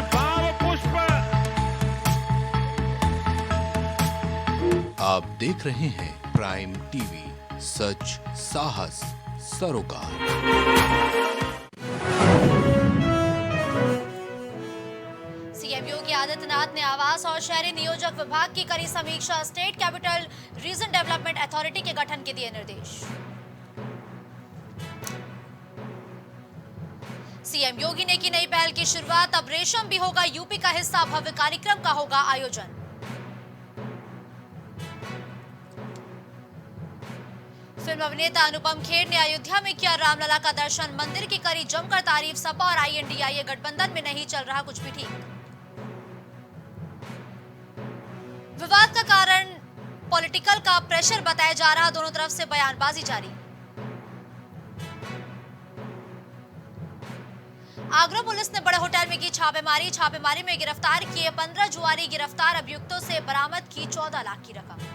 भाव पुष्प। आप देख रहे हैं प्राइम टीवी, सच साहस सरोकार। सीएम योगी आदित्यनाथ ने आवास और शहरी नियोजक विभाग की करी समीक्षा। State capital region development authority के गठन के दिए निर्देश। सीएम योगी ने की नई पहल की शुरुआत। अब रेशम भी होगा यूपी का हिस्सा। भव्य कार्यक्रम का होगा आयोजन। फिल्म अभिनेता अनुपम खेर ने अयोध्या में किया रामलला का दर्शन। मंदिर की करी जमकर तारीफ। सपा और आईएनडीआईए गठबंधन में नहीं चल रहा कुछ भी ठीक। विवाद का कारण पॉलिटिकल का प्रेशर बताया जा रहा। दोनों तरफ से बयानबाजी जारी। आगरा पुलिस ने बड़े होटल में की छापेमारी। छापेमारी में गिरफ्तार किए 15 जुआरी। गिरफ्तार अभियुक्तों से बरामद की 14 लाख की रकम।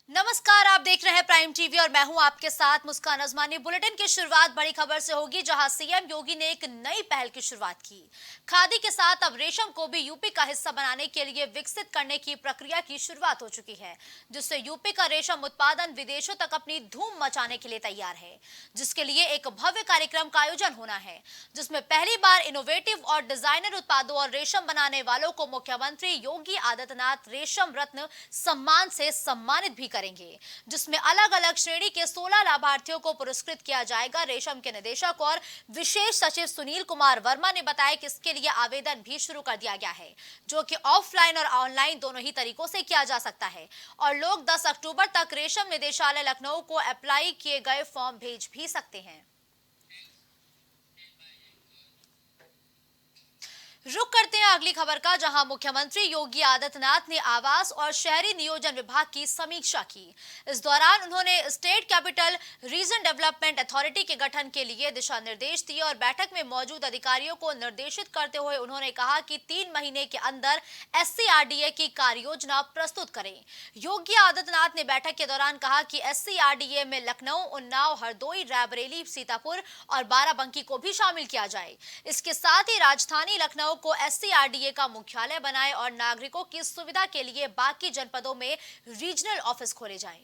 नमस्कार, आप देख रहे हैं प्राइम टीवी और मैं हूं आपके साथ मुस्कान अजमानी। बुलेटिन की शुरुआत बड़ी खबर से होगी, जहां सीएम योगी ने एक नई पहल की शुरुआत की। खादी के साथ अब रेशम को भी यूपी का हिस्सा बनाने के लिए विकसित करने की प्रक्रिया की शुरुआत हो चुकी है, जिससे यूपी का रेशम उत्पादन विदेशों तक अपनी धूम मचाने के लिए तैयार है। जिसके लिए एक भव्य कार्यक्रम का आयोजन होना है, जिसमें पहली बार इनोवेटिव और डिजाइनर उत्पादों और रेशम बनाने वालों को मुख्यमंत्री योगी आदित्यनाथ रेशम रत्न सम्मान से सम्मानित भी करेंगे, जिसमें अलग अलग श्रेणी के 16 लाभार्थियों को पुरस्कृत किया जाएगा। रेशम के निदेशक और विशेष सचिव सुनील कुमार वर्मा ने बताया कि इसके लिए आवेदन भी शुरू कर दिया गया है, जो कि ऑफलाइन और ऑनलाइन दोनों ही तरीकों से किया जा सकता है। और लोग 10 अक्टूबर तक रेशम निदेशालय लखनऊ को अप्लाई किए गए फॉर्म भेज भी सकते हैं। रुक करते हैं अगली खबर का, जहां मुख्यमंत्री योगी आदित्यनाथ ने आवास और शहरी नियोजन विभाग की समीक्षा की। इस दौरान उन्होंने state capital region development authority के गठन के लिए दिशा निर्देश दिए और बैठक में मौजूद अधिकारियों को निर्देशित करते हुए उन्होंने कहा कि 3 महीने के अंदर SCRDA की कार्य योजना प्रस्तुत करें। योगी आदित्यनाथ ने बैठक के दौरान कहा कि SCRDA में लखनऊ, उन्नाव, हरदोई, रायबरेली, सीतापुर और बाराबंकी को भी शामिल किया जाए। इसके साथ ही राजधानी लखनऊ को SCRDA का मुख्यालय बनाए और नागरिकों की सुविधा के लिए बाकी जनपदों में रीजनल ऑफिस खोले जाएं।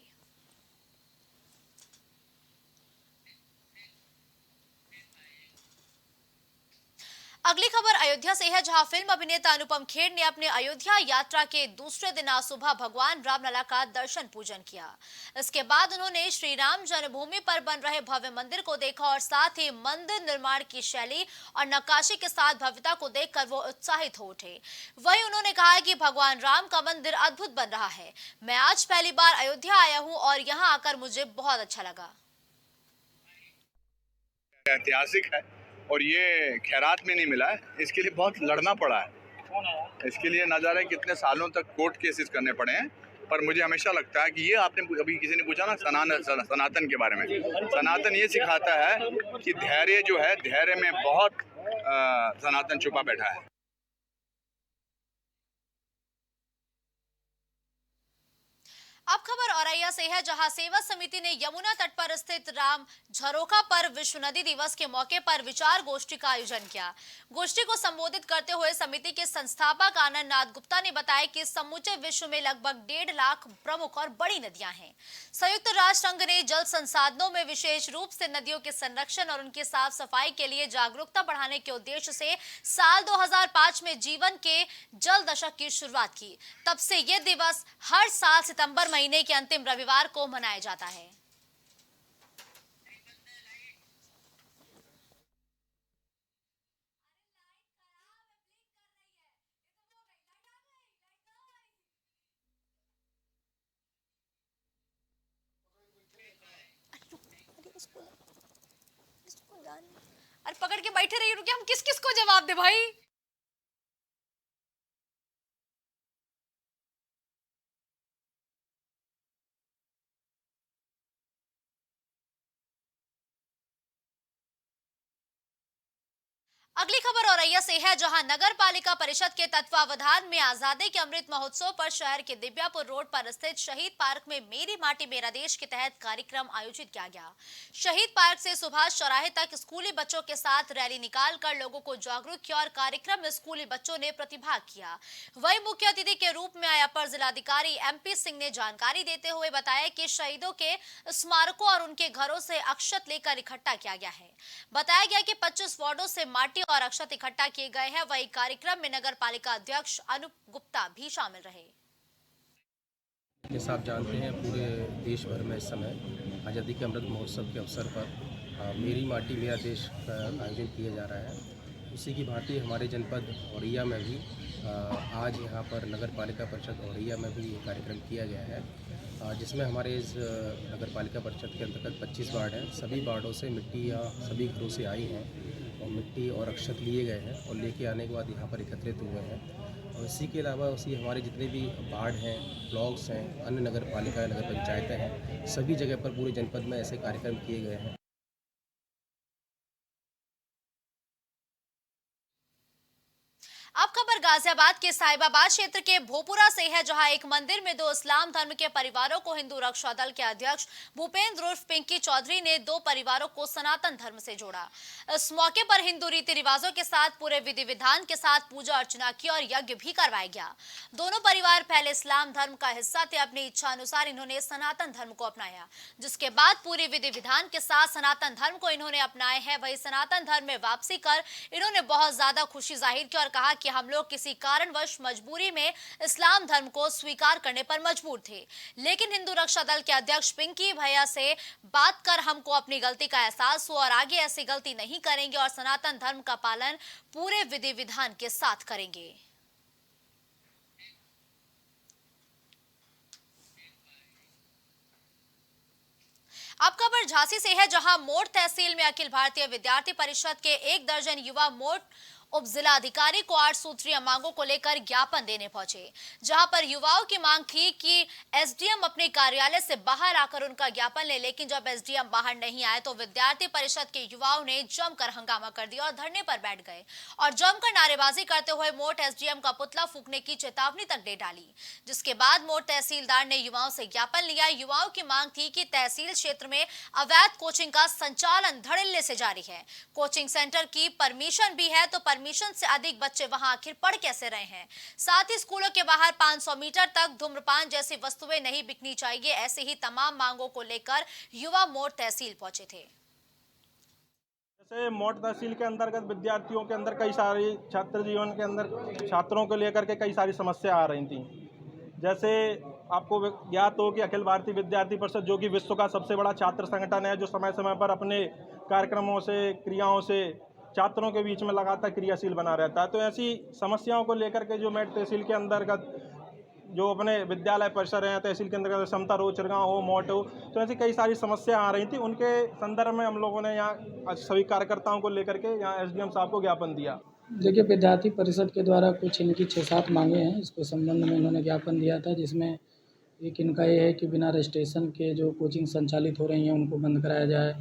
अगली खबर अयोध्या से है, जहां फिल्म अभिनेता अनुपम खेर ने अपने अयोध्या यात्रा के दूसरे दिन आज सुबह भगवान रामलला का दर्शन पूजन किया। इसके बाद उन्होंने श्री राम जन्मभूमि पर बन रहे भव्य मंदिर को देखा और साथ ही मंदिर निर्माण की शैली और नक्काशी के साथ भव्यता को देखकर वो उत्साहित हो उठे। वहीं उन्होंने कहा कि भगवान राम का मंदिर अद्भुत बन रहा है। मैं आज पहली बार अयोध्या आया हूँ और यहाँ आकर मुझे बहुत अच्छा लगा। ऐतिहासिक है और ये खैरात में नहीं मिला है, इसके लिए बहुत लड़ना पड़ा है। इसके लिए ना जाने कितने सालों तक कोर्ट केसेस करने पड़े हैं, पर मुझे हमेशा लगता है कि ये आपने अभी किसी ने पूछा ना सनातन के बारे में, सनातन ये सिखाता है कि धैर्य जो है, धैर्य में बहुत सनातन छुपा बैठा है। अब खबर औरैया से है, जहां सेवा समिति ने यमुना तट पर स्थित राम झरोखा पर विश्व नदी दिवस के मौके पर विचार गोष्ठी का आयोजन किया। गोष्ठी को संबोधित करते हुए समिति के संस्थापक आनंद नाथ गुप्ता ने बताया कि समूचे विश्व में लगभग 1.5 लाख प्रमुख और बड़ी नदियां हैं। संयुक्त राष्ट्र संघ ने जल संसाधनों में विशेष रूप से नदियों के संरक्षण और उनकी साफ सफाई के लिए जागरूकता बढ़ाने के उद्देश्य से साल 2005 में जीवन के जल दशक की शुरुआत की। तब से ये दिवस हर साल सितंबर महीने के अंतिम रविवार को मनाया जाता है। अरे पकड़ के बैठे रहिए, रुकिए, हम किस किस को जवाब दे भाई। अगली खबर औरैया से है, जहां नगर पालिका परिषद के तत्वावधान में आजादी के अमृत महोत्सव पर शहर के दिव्यापुर रोड पर स्थित शहीद पार्क में मेरी माटी मेरा देश के तहत कार्यक्रम आयोजित किया गया। शहीद पार्क से सुभाष चौराहे तक स्कूली बच्चों के साथ रैली निकालकर लोगों को जागरूक किया और कार्यक्रम में स्कूली बच्चों ने प्रतिभाग किया। वहीं मुख्य अतिथि के रूप में आए अपर जिलाधिकारी MP सिंह ने जानकारी देते हुए बताया कि शहीदों के स्मारकों और उनके घरों से अक्षत लेकर इकट्ठा किया गया है। बताया गया कि 25 वार्डों से माटी और अक्षत इकट्ठा किए गए हैं। वही कार्यक्रम में नगर पालिका अध्यक्ष अनूप गुप्ता भी शामिल रहे। जैसा आप जानते हैं, पूरे देश भर में इस समय आज़ादी के अमृत महोत्सव के अवसर पर मेरी माटी मेरा देश का आयोजन किया जा रहा है। उसी की भांति हमारे जनपद औरैया में भी आज यहाँ पर नगर पालिका परिषद औरैया में भी ये कार्यक्रम किया गया है, जिसमें हमारे इस नगर पालिका परिषद के अंतर्गत 25 वार्ड हैं। सभी वार्डों से मिट्टी या सभी घरों से आई हैं और मिट्टी और अक्षत लिए गए हैं और लेके आने के बाद यहाँ पर एकत्रित हुए हैं। और इसी के अलावा उसी हमारे जितने भी वार्ड हैं, ब्लॉक्स हैं, अन्य नगर पालिका नगर पंचायतें हैं, सभी जगह पर पूरे जनपद में ऐसे कार्यक्रम किए गए हैं। अब खबर गाजियाबाद के साहिबाबाद क्षेत्र के भोपुरा से है, जहां एक मंदिर में 2 इस्लाम धर्म के परिवारों को हिंदू रक्षा दल के अध्यक्ष भूपेंद्र उर्फ पिंकी चौधरी ने 2 परिवारों को सनातन धर्म से जोड़ा। इस मौके पर हिंदू रीति रिवाजों के साथ पूरे विधि विधान के साथ पूजा अर्चना की और यज्ञ भी करवाया गया। दोनों परिवार पहले इस्लाम धर्म का हिस्सा थे। अपनी इच्छा अनुसार इन्होंने सनातन धर्म को अपनाया, जिसके बाद पूरे विधि विधान के साथ सनातन धर्म को इन्होंने अपनाया है। वही सनातन धर्म में वापसी कर इन्होंने बहुत ज्यादा खुशी जाहिर की और कहा कि हम लोग किसी कारणवश मजबूरी में इस्लाम धर्म को स्वीकार करने पर मजबूर थे, लेकिन हिंदू रक्षा दल के अध्यक्ष पिंकी भैया से बात कर हमको अपनी गलती का एहसास हुआ और आगे ऐसी गलती नहीं करेंगे और सनातन धर्म का पालन पूरे विधि विधान के साथ करेंगे। अब खबर झांसी से है, जहां मोट तहसील में अखिल भारतीय विद्यार्थी परिषद के 1 दर्जन युवा मोट उप जिलाधिकारी को 8 सूत्रीय मांगों को लेकर ज्ञापन देने पहुंचे, जहां पर युवाओं की मांग थी कि SDM अपने कार्यालय से बाहर आकर उनका ज्ञापन ले, लेकिन जब SDM बाहर नहीं आए तो विद्यार्थी परिषद के युवाओं ने जमकर हंगामा कर दिया और धरने पर बैठ गए और जमकर नारेबाजी करते हुए मोट SDM का पुतला फूंकने की चेतावनी तक दे डाली, जिसके बाद मोट तहसीलदार ने युवाओं से ज्ञापन लिया। युवाओं की मांग थी कि तहसील क्षेत्र में अवैध कोचिंग का संचालन धड़ल्ले से जारी है। कोचिंग सेंटर की परमिशन भी है तो परमिशन से अधिक बच्चे वहां आखिर पढ़ कैसे रहे हैं। साथ ही स्कूलों के बाहर 500 मीटर तक धूम्रपान जैसी वस्तुएं नहीं बिकनी चाहिए। ऐसे ही तमाम मांगों को लेकर युवा मोट तहसील पहुंचे थे। जैसे मोट तहसील के अंतर्गत विद्यार्थियों के अंदर कई सारी छात्र जीवन के अंदर छात्रों को लेकर के कई सारी समस्या आ रही थी। जैसे आपको ज्ञात हो कि अखिल भारतीय विद्यार्थी परिषद, जो कि विश्व का सबसे बड़ा छात्र संगठन है, जो समय समय पर अपने कार्यक्रमों से, क्रियाओं से छात्रों के बीच में लगातार क्रियाशील बना रहता है। तो ऐसी समस्याओं को लेकर के जो मेट तहसील के अंतर्गत जो अपने विद्यालय परिसर हैं, तहसील के अंतर्गत समता रो, चिरगांव हो, मोट हो, तो ऐसी कई सारी समस्या आ रही थी। उनके संदर्भ में हम लोगों ने यहाँ सभी कार्यकर्ताओं को लेकर के यहाँ SDM साहब को ज्ञापन दिया। देखिए, विद्यार्थी परिषद के द्वारा कुछ इनकी 6-7 मांगे हैं। इसको संबंध में इन्होंने ज्ञापन दिया था, जिसमें एक इनका ये है कि बिना रजिस्ट्रेशन के जो कोचिंग संचालित हो रही हैं उनको बंद कराया जाए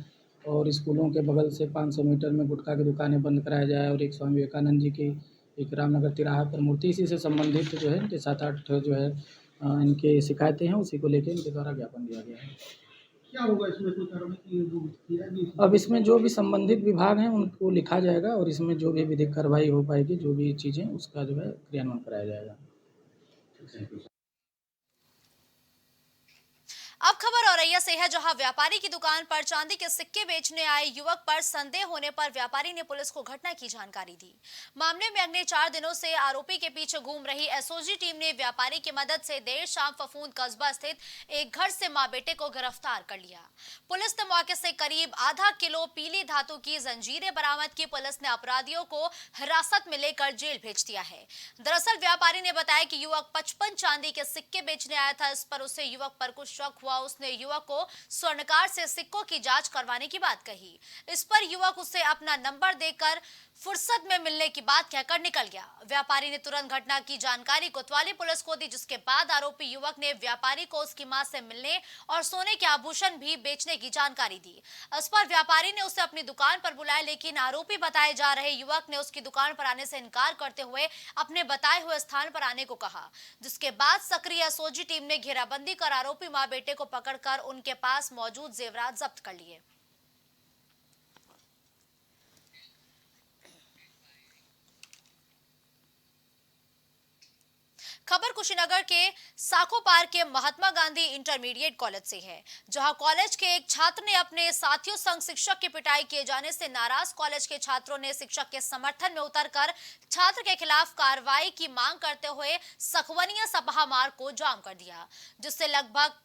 और स्कूलों के बगल से 500 मीटर में गुटखा की दुकानें बंद कराया जाए और एक स्वामी विवेकानंद जी की एक रामनगर तिराहा पर मूर्ति, इसी से संबंधित जो है इनके 7-8 जो है इनके शिकायतें हैं, उसी को लेकर इनके द्वारा ज्ञापन दिया गया है। क्या होगा इसमें कोई कार्रवाई? अब इसमें जो भी संबंधित विभाग हैं उनको लिखा जाएगा और इसमें जो भी विधिक कार्रवाई हो पाएगी, जो भी चीज़ें, उसका जो है क्रियान्वयन कराया जाएगा। अब खबर औरैया से है, जहां व्यापारी की दुकान पर चांदी के सिक्के बेचने आए युवक पर संदेह होने पर व्यापारी ने पुलिस को घटना की जानकारी दी। मामले में अगले 4 दिनों से आरोपी के पीछे घूम रही SOG टीम ने व्यापारी की मदद से देर शाम फफूंद कस्बा स्थित एक घर से मां बेटे को गिरफ्तार कर लिया। पुलिस ने मौके से करीब आधा किलो पीली धातु की जंजीरें बरामद की। पुलिस ने अपराधियों को हिरासत में लेकर जेल भेज दिया है। दरअसल व्यापारी ने बताया कि युवक 55 चांदी के सिक्के बेचने आया था। इस पर उसे युवक पर कुछ शक हुआ और उसने युवक को स्वर्णकार से सिक्कों की जांच करवाने की बात कही। इस पर युवक उसे अपना नंबर देकर फुर्सत में मिलने की बात कहकर निकल गया। व्यापारी ने तुरंत घटना की जानकारी कोतवाली पुलिस को दी, जिसके बाद आरोपी युवक ने व्यापारी को उसकी मां से मिलने और सोने के आभूषण भी बेचने की जानकारी दी। इस पर व्यापारी ने उसे अपनी दुकान पर बुलाया, लेकिन आरोपी बताए जा रहे युवक ने उसकी दुकान पर आने से इनकार करते हुए अपने बताए हुए स्थान पर आने को कहा, जिसके बाद सक्रिय एसओजी टीम ने घेराबंदी कर आरोपी मां बेटे को पकड़कर उनके पास मौजूद जेवरात जब्त कर लिए। खबर कुशीनगर के साखो पार्क के महात्मा गांधी इंटरमीडिएट कॉलेज से है, जहां कॉलेज के एक छात्र ने अपने साथियों संग शिक्षक की पिटाई किए जाने से नाराज कॉलेज के छात्रों ने शिक्षक के समर्थन में उतरकर छात्र के खिलाफ कार्रवाई की मांग करते हुए सखवनिया सभा मार्ग को जाम कर दिया, जिससे लगभग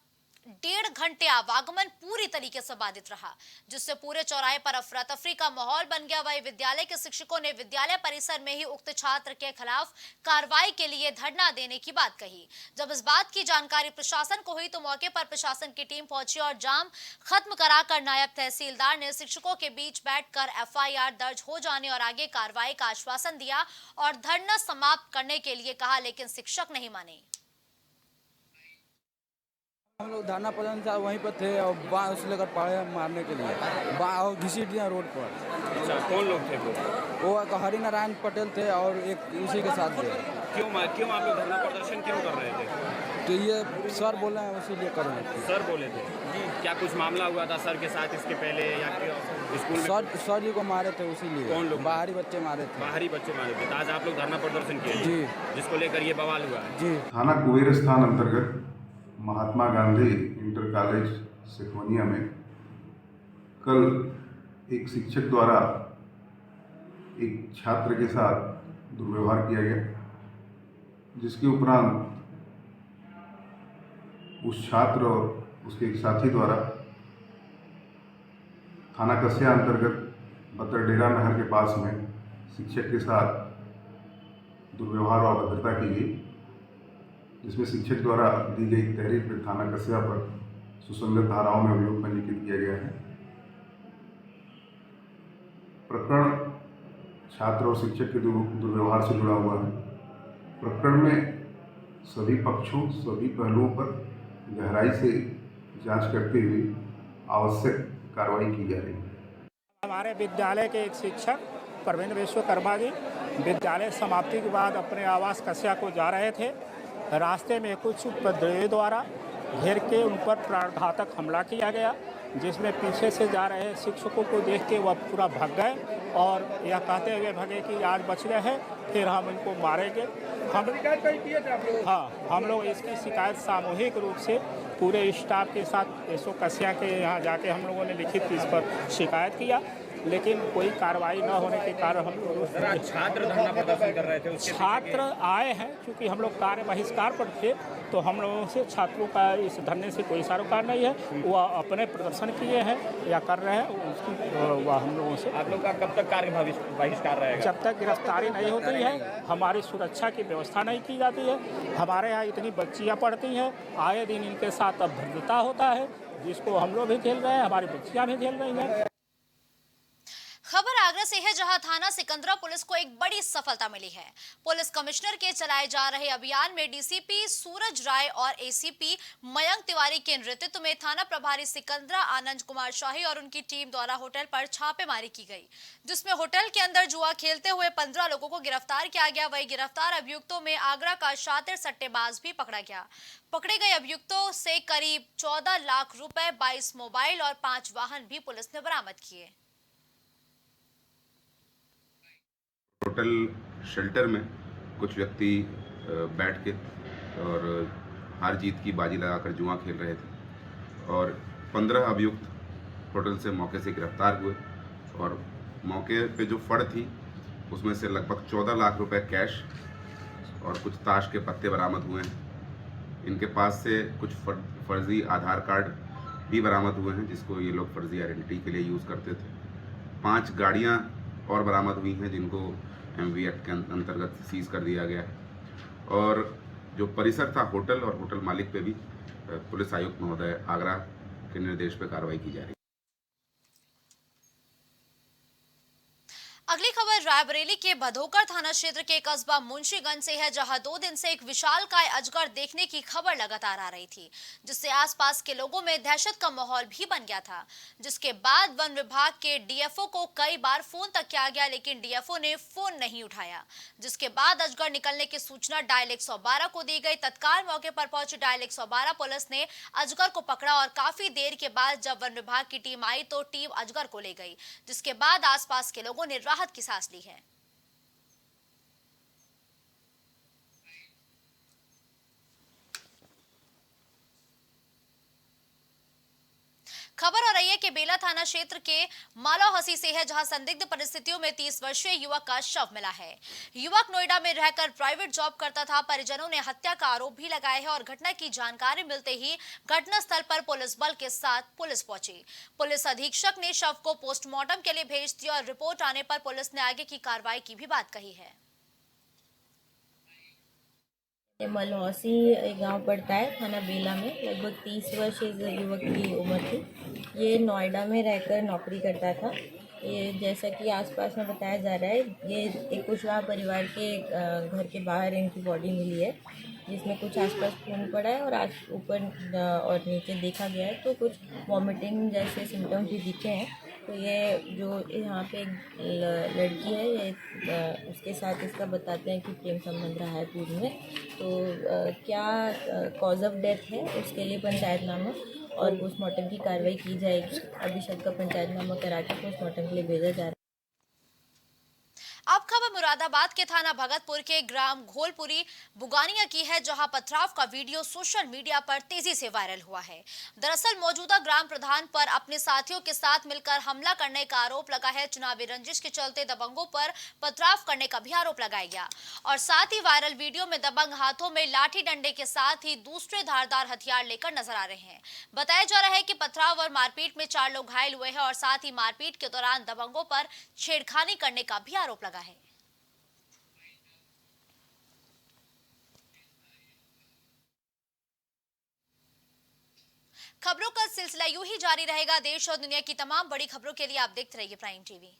1.5 घंटे आवागमन पूरी तरीके से बाधित रहा, जिससे पूरे चौराहे पर अफरा तफरी का माहौल बन गया। वहीं विद्यालय के शिक्षकों ने विद्यालय परिसर में ही उक्त छात्र के खिलाफ कार्रवाई के लिए धरना देने की बात कही। जब इस बात की जानकारी प्रशासन को हुई तो मौके पर प्रशासन की टीम पहुंची और जाम खत्म कराकर नायब तहसीलदार ने शिक्षकों के बीच बैठकर एफआईआर दर्ज हो जाने और आगे कार्रवाई का आश्वासन दिया और धरना समाप्त करने के लिए कहा, लेकिन शिक्षक नहीं माने। हम लोग धरना प्रदर्शन था वहीं पर थे और बाँह उस लेकर पड़े मारने के लिए और घसीट दिया रोड पर। अच्छा, कौन लोग थे वो एक हरि नारायण पटेल थे और एक उसी के साथ थे। क्यों आप लोग धरना प्रदर्शन क्यों कर रहे थे? तो ये सर बोल रहे हैं उसीलिए कर रहे थे। सर बोले थे क्या कुछ मामला हुआ था सर के साथ इसके पहले या स्कूल में? सर जी को मारे थे उसीलिए। कौन लोग? बाहरी बच्चे मारे थे। बाहरी बच्चे मारे थे। आज आप लोग धरना प्रदर्शन किए जी, जिसको लेकर ये बवाल हुआ है जी। थाना कुबेर स्थान अंतर्गत महात्मा गांधी इंटर कॉलेज सिखवनिया में कल एक शिक्षक द्वारा एक छात्र के साथ दुर्व्यवहार किया गया, जिसके उपरांत उस छात्र और उसके एक साथी द्वारा थाना कस्या अंतर्गत बतरडेरा नहर के पास में शिक्षक के साथ दुर्व्यवहार और अभद्रता की गई, जिसमें शिक्षक द्वारा दी गई तहरीर पर थाना कस्या पर सुसंगत धाराओं में अभियोग पंजीकृत किया गया है। प्रकरण छात्र और शिक्षक के दुर्व्यवहार से जुड़ा हुआ है। प्रकरण में सभी पक्षों सभी पहलुओं पर गहराई से जांच करते हुए आवश्यक कार्रवाई की जा रही है। हमारे विद्यालय के एक शिक्षक प्रवीण विश्वकर्मा जी विद्यालय समाप्ति के बाद अपने आवास कस्या को जा रहे थे। रास्ते में कुछ उपद्रवियों द्वारा घेर के उन पर प्राणघातक हमला किया गया, जिसमें पीछे से जा रहे शिक्षकों को देख के वह पूरा भाग गए और यह कहते हुए भगे कि आज बच गए हैं, फिर हम इनको मारेंगे। हम लोग इसकी शिकायत सामूहिक रूप से पूरे स्टाफ के साथ एसओ कस्या के यहाँ जाके हम लोगों ने लिखित इस पर शिकायत किया, लेकिन कोई कार्रवाई न होने के कारण हम लोग छात्र धरना प्रदर्शन कर रहे थे। छात्र आए हैं, क्योंकि हम लोग कार्य बहिष्कार पर थे, तो हम लोगों से छात्रों का इस धरने से कोई सरोकार नहीं है। वह अपने प्रदर्शन किए हैं या कर रहे हैं, उसकी वह हम लोगों से। आप लोग का कब तक कार्य बहिष्कार रहेगा? जब तक गिरफ्तारी नहीं होती है, हमारी सुरक्षा की व्यवस्था नहीं की जाती है। हमारे यहाँ इतनी बच्चियाँ पढ़ती हैं, आए दिन इनके साथ अभद्रता होता है, जिसको हम लोग भी झेल रहे हैं, हमारी बच्चियाँ भी झेल रही हैं। खबर आगरा से है, जहां थाना सिकंदरा पुलिस को एक बड़ी सफलता मिली है। पुलिस कमिश्नर के चलाए जा रहे अभियान में डीसीपी सूरज राय और एसीपी मयंक तिवारी के नेतृत्व में थाना प्रभारी सिकंदरा आनंद कुमार शाही और उनकी टीम द्वारा होटल पर छापेमारी की गई, जिसमें होटल के अंदर जुआ खेलते हुए 15 लोगों को गिरफ्तार किया गया। वही गिरफ्तार अभियुक्तों में आगरा का शातिर सट्टेबाज भी पकड़ा गया। पकड़े गए अभियुक्तों से करीब 14 लाख रुपए, 22 मोबाइल और 5 वाहन भी पुलिस ने बरामद किए। होटल शेल्टर में कुछ व्यक्ति बैठ के और हार जीत की बाजी लगाकर जुआ खेल रहे थे और 15 अभियुक्त होटल से मौके से गिरफ्तार हुए और मौके पे जो फड़ थी उसमें से लगभग 14 लाख रुपए कैश और कुछ ताश के पत्ते बरामद हुए हैं। इनके पास से कुछ फर्जी आधार कार्ड भी बरामद हुए हैं, जिसको ये लोग फर्जी आइडेंटिटी के लिए यूज़ करते थे। 5 गाड़ियाँ और बरामद हुई हैं, जिनको MV एक्ट के अंतर्गत सीज कर दिया गया है। और जो परिसर था होटल और होटल मालिक पे भी पुलिस आयुक्त महोदय आगरा के निर्देश पर कार्रवाई की जा रही है। अगली खबर रायबरेली के भदोकर थाना क्षेत्र के कस्बा मुंशीगंज से है, जहां 2 दिन से एक विशालकाय अजगर देखने की खबर लगातार आ रही थी, जिससे आसपास के लोगों में दहशत का माहौल भी बन गया था। जिसके बाद वन विभाग के डीएफओ को कई बार फोन तक किया गया, लेकिन डीएफओ ने फोन नहीं उठाया। जिसके बाद अजगर निकलने की सूचना डायल 112 को दी गई। तत्काल मौके पर पहुंची डायल 112 पुलिस ने अजगर को पकड़ा और काफी देर के बाद जब वन विभाग की टीम आई तो टीम अजगर को ले गई। जिसके बाद आसपास के लोगों ने राहत की सांस ली है। खबर आ रही है कि बेला थाना क्षेत्र के मालौहसी से है, जहां संदिग्ध परिस्थितियों में 30 वर्षीय युवक का शव मिला है। युवक नोएडा में रहकर प्राइवेट जॉब करता था। परिजनों ने हत्या का आरोप भी लगाया है और घटना की जानकारी मिलते ही घटनास्थल पर पुलिस बल के साथ पुलिस पहुंची। पुलिस अधीक्षक ने शव को पोस्टमार्टम के लिए भेज दिया और रिपोर्ट आने पर पुलिस ने आगे की कार्रवाई की भी बात कही है। मलहौसी एक गांव पड़ता है थाना बेला में। लगभग 30 वर्ष इस युवक की उम्र थी। ये नोएडा में रहकर नौकरी करता था। ये जैसा कि आसपास में बताया जा रहा है, ये एक कुशवाहा परिवार के घर के बाहर इनकी बॉडी मिली है, जिसमें कुछ आसपास खून पड़ा है और ऊपर और नीचे देखा गया है तो कुछ वॉमिटिंग जैसे सिम्टम्स भी दिखे हैं। तो ये जो यहाँ पे एक लड़की है, ये उसके साथ इसका बताते हैं कि प्रेम संबंध रहा है पूर्व में। तो क्या कॉज ऑफ डेथ है उसके लिए पंचायतनामा और पोस्टमार्टम की कार्रवाई की जाएगी। अभी शव का पंचायतनामा करा के पोस्टमार्टम के लिए भेजा जा रहा है। अब खबर मुरादाबाद के थाना भगतपुर के ग्राम घोलपुरी बुगानिया की है, जहां पथराव का वीडियो सोशल मीडिया पर तेजी से वायरल हुआ है। दरअसल मौजूदा ग्राम प्रधान पर अपने साथियों के साथ मिलकर हमला करने का आरोप लगा है। चुनावी रंजिश के चलते दबंगों पर पथराव करने का भी आरोप लगाया गया और साथ ही वायरल वीडियो में दबंग हाथों में लाठी डंडे के साथ ही दूसरे धारदार हथियार लेकर नजर आ रहे हैं। बताया जा रहा है कि पथराव और मारपीट में 4 लोग घायल हुए हैं और साथ ही मारपीट के दौरान दबंगों पर छेड़खानी करने का भी आरोप लगा है। खबरों का सिलसिला यूं ही जारी रहेगा। देश और दुनिया की तमाम बड़ी खबरों के लिए आप देखते रहिए प्राइम टीवी।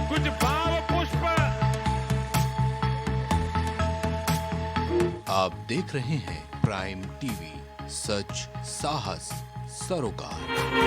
कुछ भाव पुष्प। आप देख रहे हैं प्राइम टीवी, सच साहस सरोकार।